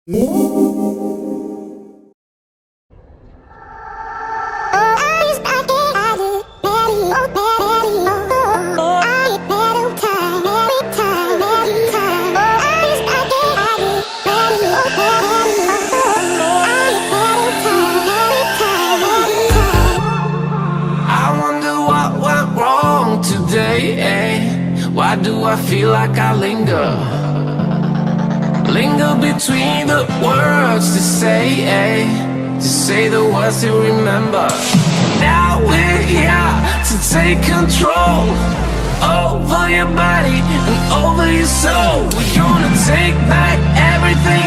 Why do I feel like I linger between the words to say the words to remember. Now we're here to take control over your body and over your soul. We're gonna take back everything